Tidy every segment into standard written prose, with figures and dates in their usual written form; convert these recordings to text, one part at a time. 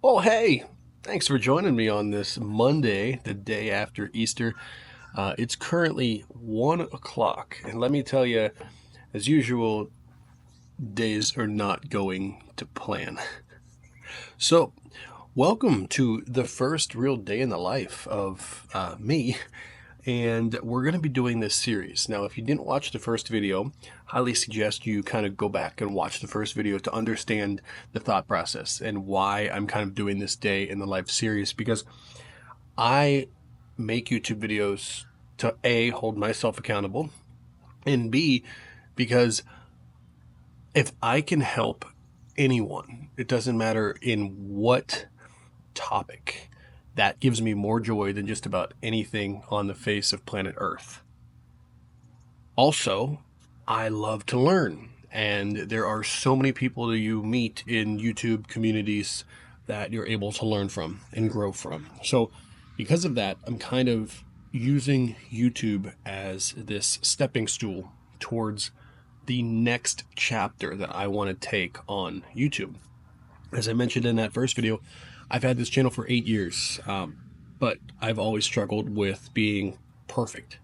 Oh, hey, thanks for joining me on this Monday, the day after Easter. It's currently 1 o'clock, and let me tell you, as usual, days are not going to plan. So, welcome to the first real day in the life of me, and we're going to be doing this series. Now, if you didn't watch the first video, highly suggest you kind of go back and watch the first video to understand the thought process and why I'm kind of doing this day in the life series, because I make YouTube videos to A, hold myself accountable, and B, because if I can help anyone, it doesn't matter in what topic, that gives me more joy than just about anything on the face of planet Earth. Also, I love to learn, and there are so many people that you meet in YouTube communities that you're able to learn from and grow from. So, because of that, I'm kind of using YouTube as this stepping stool towards the next chapter that I want to take on YouTube. As I mentioned in that first video, I've had this channel for 8 years, but I've always struggled with being perfect.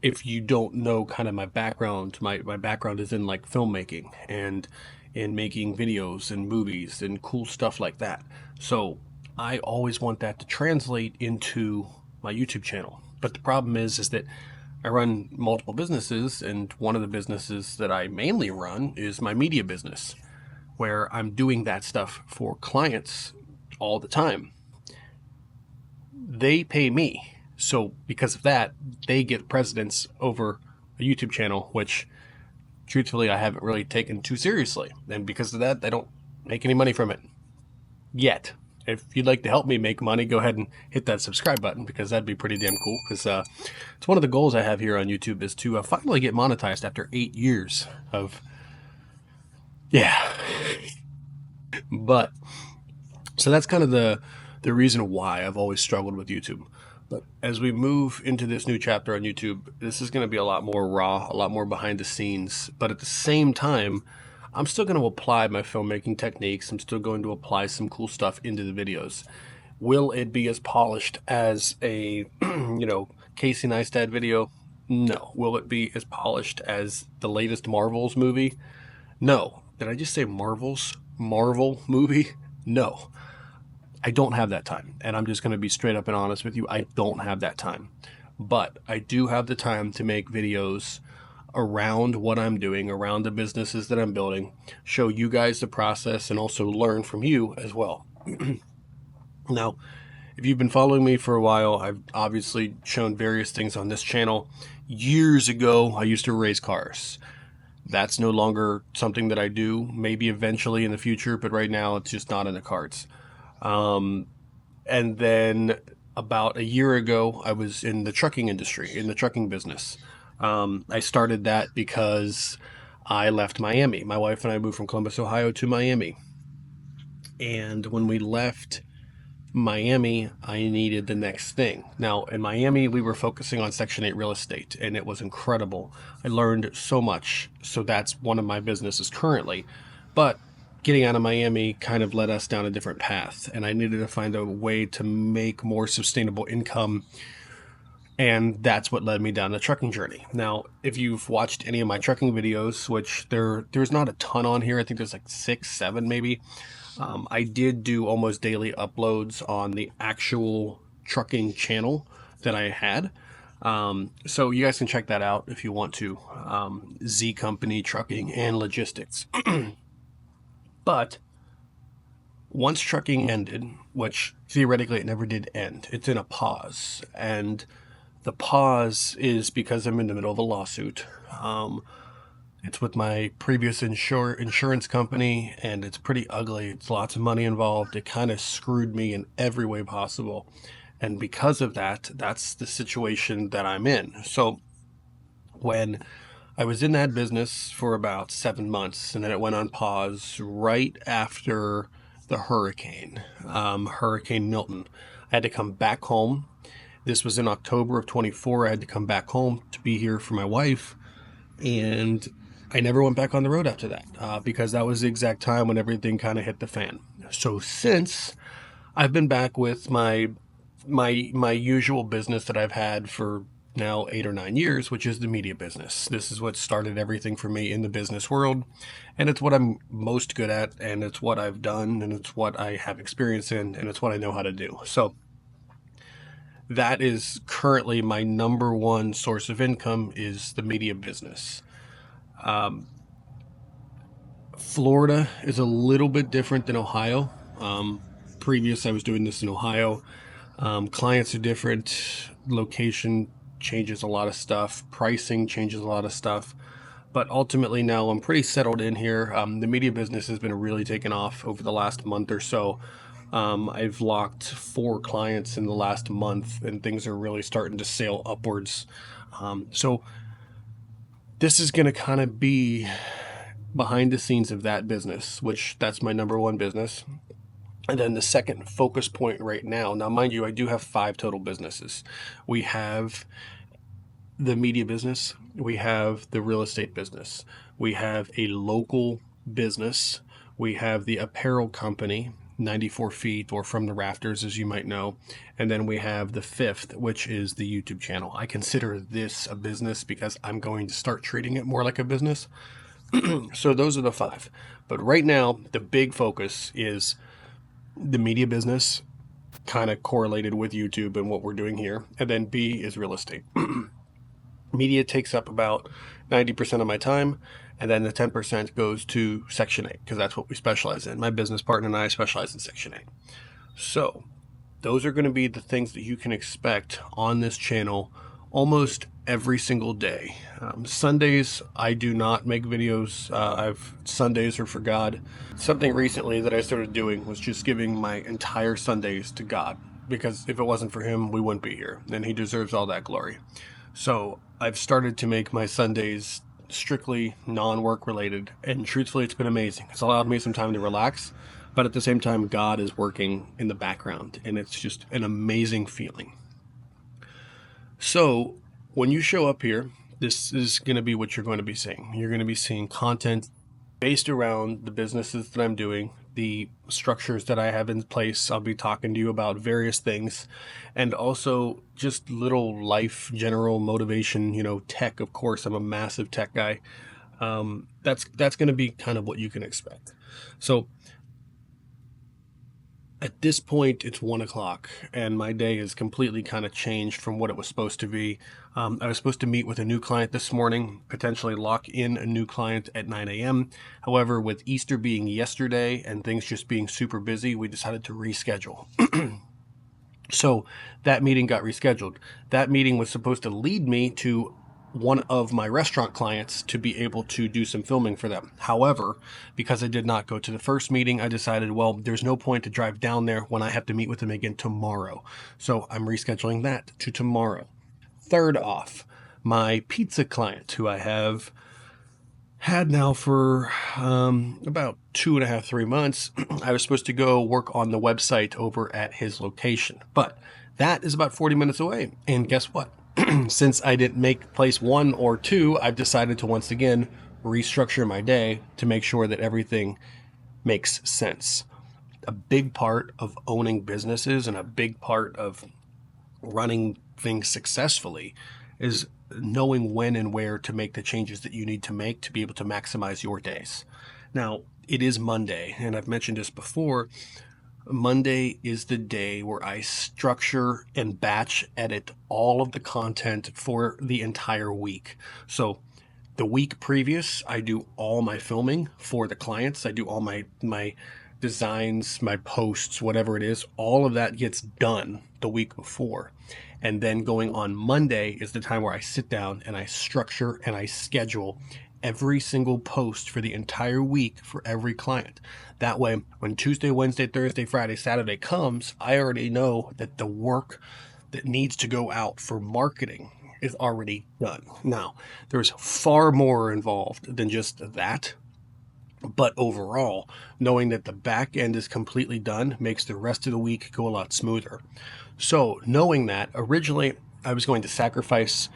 If you don't know kind of my background, my background is in like filmmaking and in making videos and movies and cool stuff like that. So I always want that to translate into my YouTube channel. But the problem is that I run multiple businesses, and one of the businesses that I mainly run is my media business, where I'm doing that stuff for clients all the time. They pay me. So because of that, they get precedence over a YouTube channel, which truthfully I haven't really taken too seriously. And because of that, I don't make any money from it yet. If you'd like to help me make money, go ahead and hit that subscribe button, because that'd be pretty damn cool. Because it's one of the goals I have here on YouTube, is to finally get monetized after 8 years of, yeah. But so that's kind of the reason why I've always struggled with YouTube. But as we move into this new chapter on YouTube, this is going to be a lot more raw, a lot more behind the scenes. But at the same time, I'm still going to apply my filmmaking techniques. I'm still going to apply some cool stuff into the videos. Will it be as polished as a, Casey Neistat video? No. Will it be as polished as the latest Marvel's movie? No. Did I just say Marvel movie? No. I don't have that time. And I'm just going to be straight up and honest with you. I don't have that time. But I do have the time to make videos around what I'm doing, around the businesses that I'm building, show you guys the process, and also learn from you as well. Now, if you've been following me for a while, I've obviously shown various things on this channel. Years ago, I used to race cars. That's no longer something that I do, maybe eventually in the future, but right now it's just not in the cards. And then about a year ago, I was in the trucking industry, in the trucking business. I started that because I left Miami. My wife and I moved from Columbus, Ohio to Miami. And when we left Miami, I needed the next thing. Now, in Miami, we were focusing on Section 8 real estate, and it was incredible. I learned so much. So that's one of my businesses currently. But getting out of Miami kind of led us down a different path, and I needed to find a way to make more sustainable income. And that's what led me down the trucking journey. Now, if you've watched any of my trucking videos, which there's not a ton on here, I think there's like 6, 7 maybe. I did do almost daily uploads on the actual trucking channel that I had. So you guys can check that out if you want to. ZCompany Trucking and Logistics. But once trucking ended, which theoretically it never did end, it's in a pause. And the pause is because I'm in the middle of a lawsuit. It's with my previous insurance company, and it's pretty ugly. It's lots of money involved. It kind of screwed me in every way possible. And because of that, that's the situation that I'm in. So when I was in that business for about 7 months, and then it went on pause right after the hurricane, Hurricane Milton. I had to come back home. This was in October of 24. I had to come back home to be here for my wife, and I never went back on the road after that, because that was the exact time when everything kind of hit the fan. So since I've been back with my usual business that I've had for now 8 or 9 years, which is the media business. This is what started everything for me in the business world, and it's what I'm most good at, and it's what I've done, and it's what I have experience in, and it's what I know how to do. So that is currently my number one source of income, is the media business. Florida is a little bit different than Ohio. Previous, I was doing this in Ohio. Clients are different. Location changes a lot of stuff. Pricing changes a lot of stuff. But ultimately, now I'm pretty settled in here. The media business has been really taken off over the last month or so. I've locked 4 clients in the last month, and things are really starting to sail upwards. So this is going to kind of be behind the scenes of that business, which that's my number one business. And then the second focus point right now, mind you, I do have 5 total businesses. We have the media business, we have the real estate business, we have a local business, we have the apparel company, 94 feet or From the Rafters, as you might know, and then we have the 5th, which is the YouTube channel. I consider this a business because I'm going to start treating it more like a business. So those are the 5. But right now, the big focus is the media business, kind of correlated with YouTube and what we're doing here. And then B is real estate. Media takes up about 90% of my time, and then the 10% goes to Section 8, because that's what we specialize in. My business partner and I specialize in Section 8. So those are going to be the things that you can expect on this channel almost every single day. Sundays, I do not make videos. Sundays are for God. Something recently that I started doing was just giving my entire Sundays to God, because if it wasn't for him, we wouldn't be here, and he deserves all that glory. So I've started to make my Sundays strictly non-work related, and truthfully, it's been amazing. It's allowed me some time to relax, but at the same time, God is working in the background, and it's just an amazing feeling. So when you show up here, this is going to be what you're going to be seeing. You're going to be seeing content based around the businesses that I'm doing, the structures that I have in place. I'll be talking to you about various things, and also just little life, general motivation, tech. Of course, I'm a massive tech guy. That's going to be kind of what you can expect. So at this point, it's 1 o'clock, and my day has completely kind of changed from what it was supposed to be. I was supposed to meet with a new client this morning, potentially lock in a new client at 9 a.m. However, with Easter being yesterday and things just being super busy, we decided to reschedule. So that meeting got rescheduled. That meeting was supposed to lead me to one of my restaurant clients to be able to do some filming for them. However, because I did not go to the first meeting, I decided, well, there's no point to drive down there when I have to meet with them again tomorrow. So I'm rescheduling that to tomorrow. Third off, my pizza client, who I have had now for about 2.5, 3 months, I was supposed to go work on the website over at his location, but that is about 40 minutes away. And guess what? Since I didn't make place 1 or 2, I've decided to once again restructure my day to make sure that everything makes sense. A big part of owning businesses and a big part of running things successfully is knowing when and where to make the changes that you need to make to be able to maximize your days. Now, it is Monday, and I've mentioned this before. Monday is the day where I structure and batch edit all of the content for the entire week. So the week previous, I do all my filming for the clients. I do all my designs, my posts, whatever it is. All of that gets done the week before. And then going on Monday is the time where I sit down and I structure and I schedule every single post for the entire week for every client. That way, when Tuesday, Wednesday, Thursday, Friday, Saturday comes, I already know that the work that needs to go out for marketing is already done. Now, there's far more involved than just that. But overall, knowing that the back end is completely done makes the rest of the week go a lot smoother. So knowing that, originally I was going to sacrifice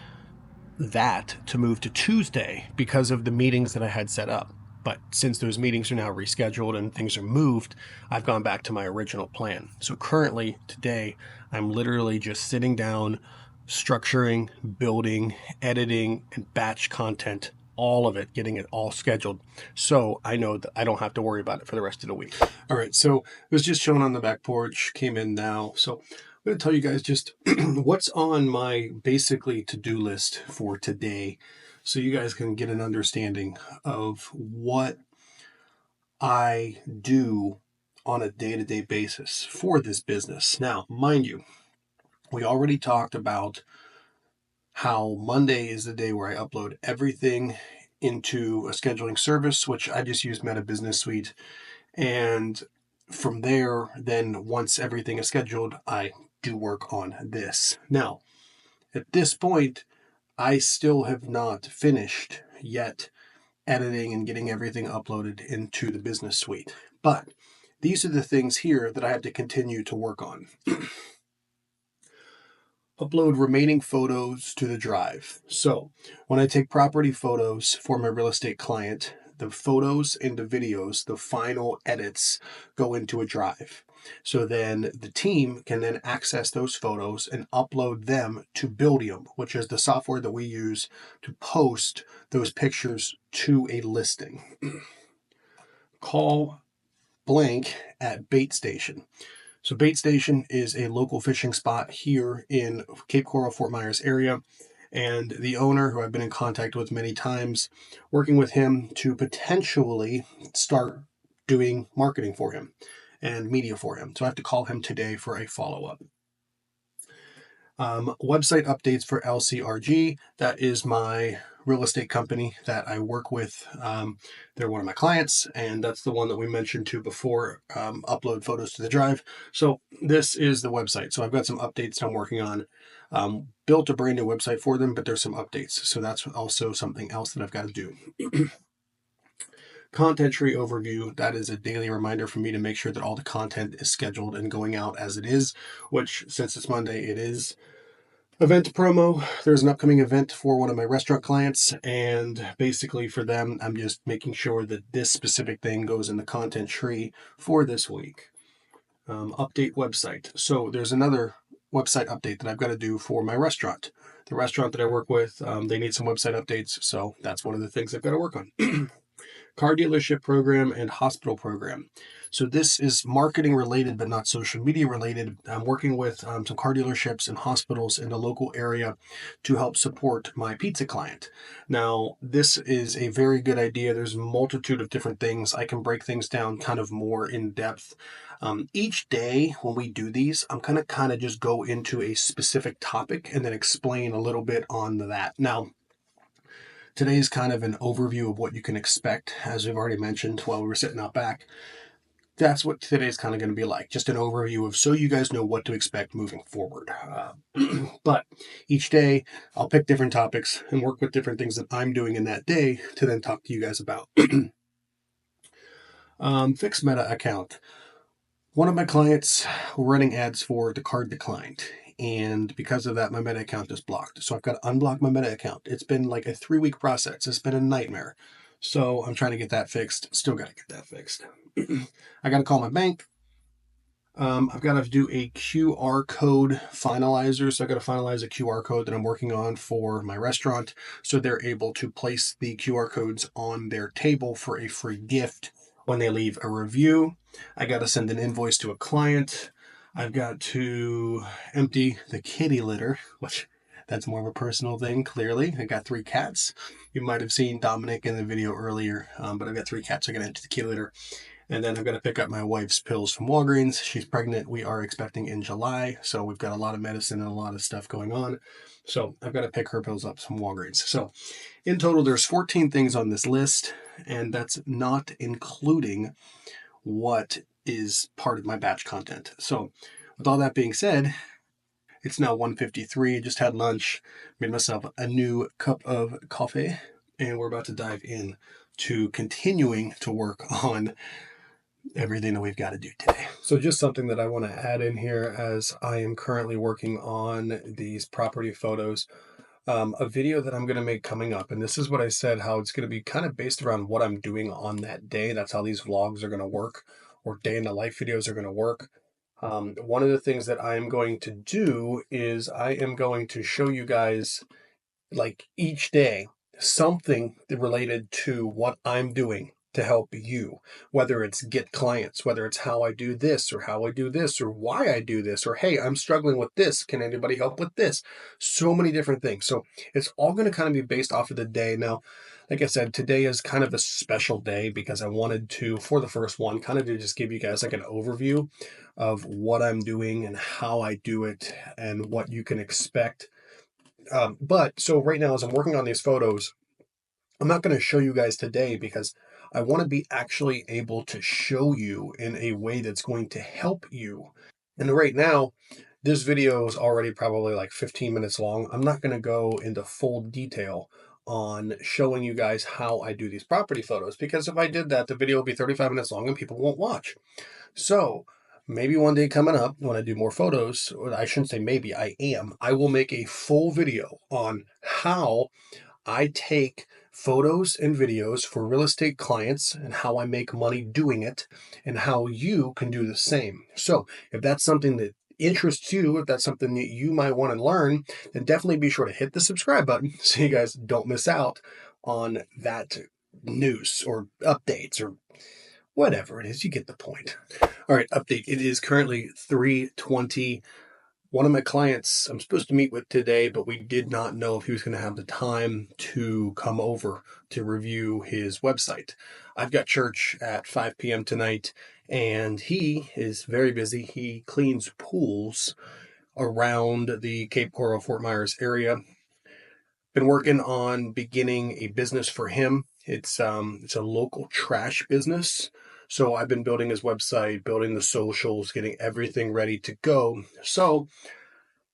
that to move to Tuesday because of the meetings that I had set up. But since those meetings are now rescheduled and things are moved, I've gone back to my original plan. So currently, today, I'm literally just sitting down, structuring, building, editing, and batch content, all of it, getting it all scheduled. So I know that I don't have to worry about it for the rest of the week. All right, so it was just chilling on the back porch, came in now. So I'm going to tell you guys just what's on my basically to-do list for today, so you guys can get an understanding of what I do on a day-to-day basis for this business. Now, mind you, we already talked about how Monday is the day where I upload everything into a scheduling service, which I just use Meta Business Suite. And from there, then once everything is scheduled, I do work on this. Now, at this point, I still have not finished yet editing and getting everything uploaded into the business suite. But these are the things here that I have to continue to work on. Upload remaining photos to the drive. So when I take property photos for my real estate client, the photos and the videos, the final edits go into a drive. So then the team can then access those photos and upload them to Buildium, which is the software that we use to post those pictures to a listing. Call blank at Bait Station. So Bait Station is a local fishing spot here in Cape Coral, Fort Myers area. And the owner, who I've been in contact with many times, working with him to potentially start doing marketing for him and media for him. So I have to call him today for a follow-up. Website updates for LCRG. That is my real estate company that I work with. They're one of my clients, and that's the one that we mentioned to before, upload photos to the drive. So this is the website. So I've got some updates I'm working on. Built a brand new website for them, but there's some updates. So that's also something else that I've got to do. Content tree overview. That is a daily reminder for me to make sure that all the content is scheduled and going out as it is, which since it's Monday, it is. Event promo. There's an upcoming event for one of my restaurant clients, and basically for them, I'm just making sure that this specific thing goes in the content tree for this week. Update website. So there's another website update that I've got to do for my restaurant. The restaurant that I work with, they need some website updates, so that's one of the things I've got to work on. Car dealership program and hospital program. So this is marketing related, but not social media related. I'm working with some car dealerships and hospitals in the local area to help support my pizza client. Now, this is a very good idea. There's a multitude of different things. I can break things down kind of more in depth. Each day when we do these, I'm going to kind of just go into a specific topic and then explain a little bit on that. Now, today's kind of an overview of what you can expect, as we've already mentioned while we were sitting out back. That's what today's kind of going to be like, just an overview of so you guys know what to expect moving forward. But each day I'll pick different topics and work with different things that I'm doing in that day to then talk to you guys about. Fix Meta account. One of my clients were running ads for the card declined. And because of that, my Meta account is blocked. So I've got to unblock my Meta account. It's been like a 3-week process. It's been a nightmare. So I'm trying to get that fixed. Still got to get that fixed. I got to call my bank. I've got to do a QR code finalizer. So I got to finalize a QR code that I'm working on for my restaurant, so they're able to place the QR codes on their table for a free gift when they leave a review. I got to send an invoice to a client. I've got to empty the kitty litter, which that's more of a personal thing, clearly. I got 3 cats. You might have seen Dominic in the video earlier, but I've got 3 cats. I got to empty the kitty litter. And then I've got to pick up my wife's pills from Walgreens. She's pregnant. We are expecting in July. So we've got a lot of medicine and a lot of stuff going on. So I've got to pick her pills up from Walgreens. So in total, there's 14 things on this list. And that's not including what is part of my batch content. So with all that being said, it's now 1:53. Just had lunch, made myself a new cup of coffee, and we're about to dive in to continuing to work on everything that we've got to do today. So just something that I want to add in here, as I am currently working on these property photos. a video that I'm going to make coming up. And this is what I said, how it's going to be kind of based around what I'm doing on that day. That's how these vlogs are going to work, or day in the life videos are going to work. One of the things that I am going to do is I am going to show you guys, like, each day something related to what I'm doing to help you, whether it's get clients, whether it's how I do this or how I do this or why I do this, or hey, I'm struggling with this, can anybody help with this? So many different things. So it's all going to kind of be based off of the day. Now, like I said, today is kind of a special day because I wanted to, for the first one, kind of to just give you guys like an overview of what I'm doing and how I do it and what you can expect. But so right now, as I'm working on these photos, I'm not going to show you guys today because I want to be actually able to show you in a way that's going to help you. And right now, this video is already probably like 15 minutes long. I'm not going to go into full detail on showing you guys how I do these property photos, because if I did that, the video will be 35 minutes long and people won't watch. So maybe one day coming up when I do more photos, or I shouldn't say maybe, I will make a full video on how I take photos and videos for real estate clients and how I make money doing it and how you can do the same. So if that's something that interests you, if that's something that you might want to learn, then definitely be sure to hit the subscribe button so you guys don't miss out on that news or updates or whatever it is. You get the point. All right, update. It is currently 3:20. One of my clients I'm supposed to meet with today, but we did not know if he was going to have the time to come over to review his website. I've got church at 5 p.m. tonight, and he is very busy. He cleans pools around the Cape Coral, Fort Myers area. Been working on beginning a business for him. It's a local trash business. So I've been building his website, building the socials, getting everything ready to go. So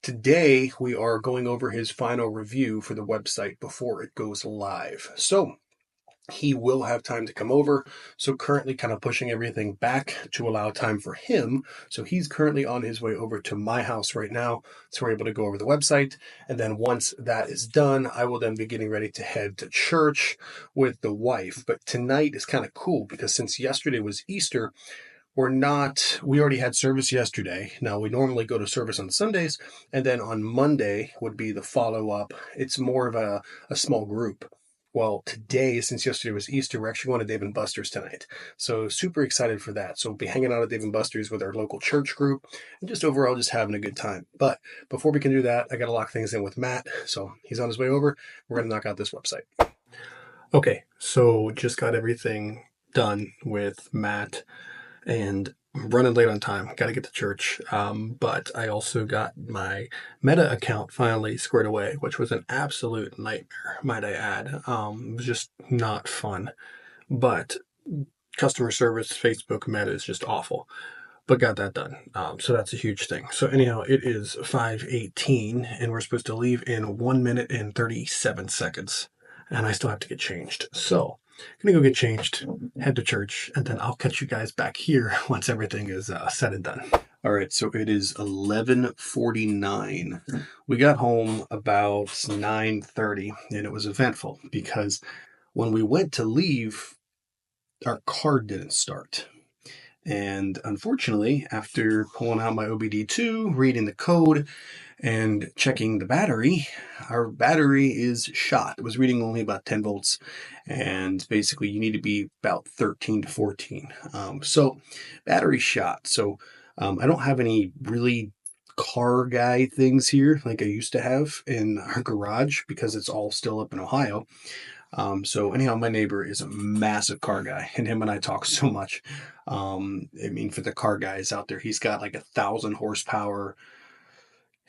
today, we are going over his final review for the website before it goes live. So he will have time to come over. So currently kind of pushing everything back to allow time for him. So he's currently on his way over to my house right now. So we're able to go over the website. And then once that is done, I will then be getting ready to head to church with the wife. But tonight is kind of cool because since yesterday was Easter, we already had service yesterday. Now, we normally go to service on Sundays, and then on Monday would be the follow-up. It's more of a small group. Well, today, since yesterday was Easter, we're actually going to Dave & Buster's tonight. So super excited for that. So we'll be hanging out at Dave & Buster's with our local church group and just overall just having a good time. But before we can do that, I got to lock things in with Matt. So he's on his way over. We're going to knock out this website. Okay, so just got everything done with Matt. And I'm running late on time. Got to get to church. But I also got my Meta account finally squared away, which was an absolute nightmare, might I add. It was just not fun. But customer service, Facebook Meta is just awful. But got that done. So that's a huge thing. So anyhow, it is 5:18, and we're supposed to leave in 1 minute and 37 seconds. And I still have to get changed. So I'm going to go get changed, head to church, and then I'll catch you guys back here once everything is said and done. All right, so it is 11:49. We got home about 9:30, and it was eventful because when we went to leave, our car didn't start. And unfortunately, after pulling out my OBD2, reading the code, and checking the battery, our battery is shot. It was reading only about 10 volts, and basically you need to be about 13 to 14. So battery shot. So I don't have any really car guy things here like I used to have in our garage because it's all still up in Ohio. So anyhow, my neighbor is a massive car guy, and him and I talk so much. I mean, for the car guys out there, he's got like 1,000 horsepower.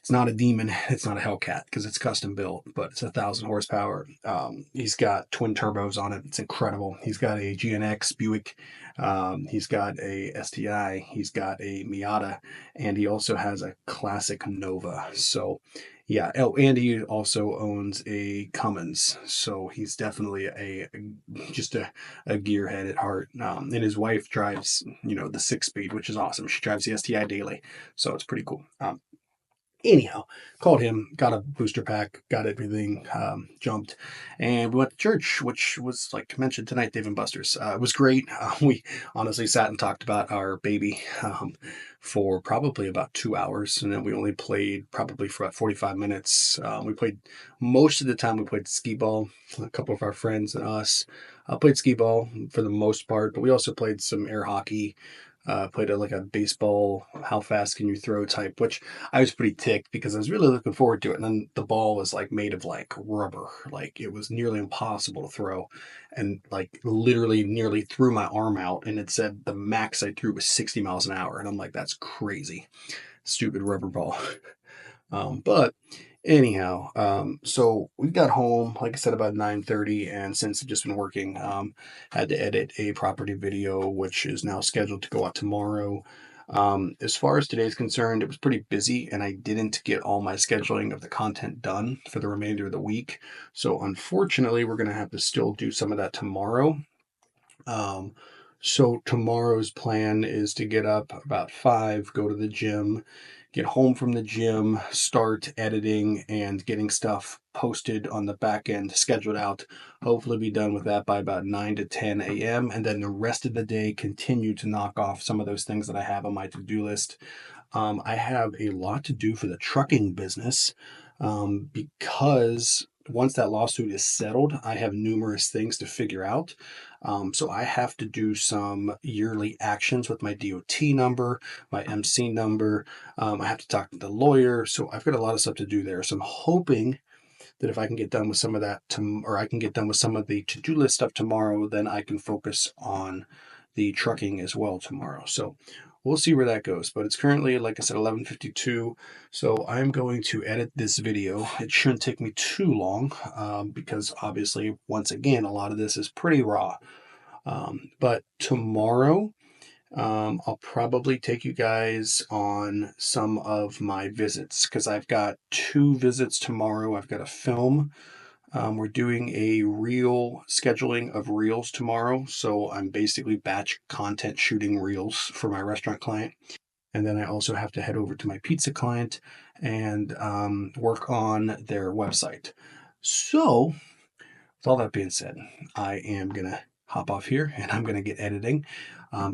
It's not a Demon, it's not a Hellcat because it's custom built, but it's 1,000 horsepower. He's got twin turbos on it. It's incredible. He's got a GNX Buick. He's got a STI. He's got a Miata, and he also has a classic Nova. So yeah. Oh, and he also owns a Cummins. So he's definitely just a gearhead at heart. And his wife drives, the 6-speed, which is awesome. She drives the STI daily. So it's pretty cool. anyhow, called him, got a booster pack, got everything jumped, and we went to church, which was, like mentioned tonight, Dave and Buster's. It was great. We honestly sat and talked about our baby for probably about 2 hours, and then we only played probably for about 45 minutes. We played most of the time. We played skee ball. A couple of our friends and us played skee ball for the most part, but we also played some air hockey. Played like a baseball, how fast can you throw type, which I was pretty ticked because I was really looking forward to it. And then the ball was like made of like rubber, like it was nearly impossible to throw, and like literally nearly threw my arm out. And it said the max I threw was 60 miles an hour, and I'm like, that's crazy, stupid rubber ball. But anyhow, so we got home, like I said, about 9:30, and since I've just been working, had to edit a property video, which is now scheduled to go out tomorrow. As far as today's concerned, it was pretty busy, and I didn't get all my scheduling of the content done for the remainder of the week. So unfortunately, we're going to have to still do some of that tomorrow. So tomorrow's plan is to get up about 5, go to the gym, get home from the gym, start editing and getting stuff posted on the back end, scheduled out. Hopefully be done with that by about 9 to 10 a.m. And then the rest of the day continue to knock off some of those things that I have on my to-do list. I have a lot to do for the trucking business because once that lawsuit is settled, I have numerous things to figure out. So I have to do some yearly actions with my DOT number, my MC number. I have to talk to the lawyer. So I've got a lot of stuff to do there. So I'm hoping that if I can get done with some of that, or I can get done with some of the to-do list stuff tomorrow, then I can focus on the trucking as well tomorrow. So we'll see where that goes. But it's currently, like I said, 11:52. So I'm going to edit this video. It shouldn't take me too long because obviously, once again, a lot of this is pretty raw. But tomorrow, I'll probably take you guys on some of my visits because I've got 2 visits tomorrow. I've got a film. We're doing a reel scheduling of reels tomorrow. So I'm basically batch content shooting reels for my restaurant client. And then I also have to head over to my pizza client and work on their website. So with all that being said, I am going to hop off here and I'm going to get editing.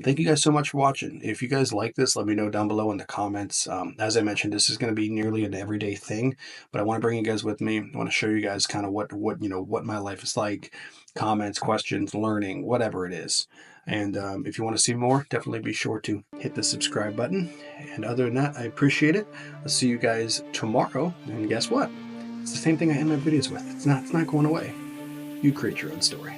Thank you guys so much for watching. If you guys like this, let me know down below in the comments. As I mentioned, this is going to be nearly an everyday thing, but I want to bring you guys with me. I want to show you guys kind of what my life is like, comments, questions, learning, whatever it is. And if you want to see more, definitely be sure to hit the subscribe button. And other than that, I appreciate it. I'll see you guys tomorrow. And guess what? It's the same thing I end my videos with. It's not going away. You create your own story.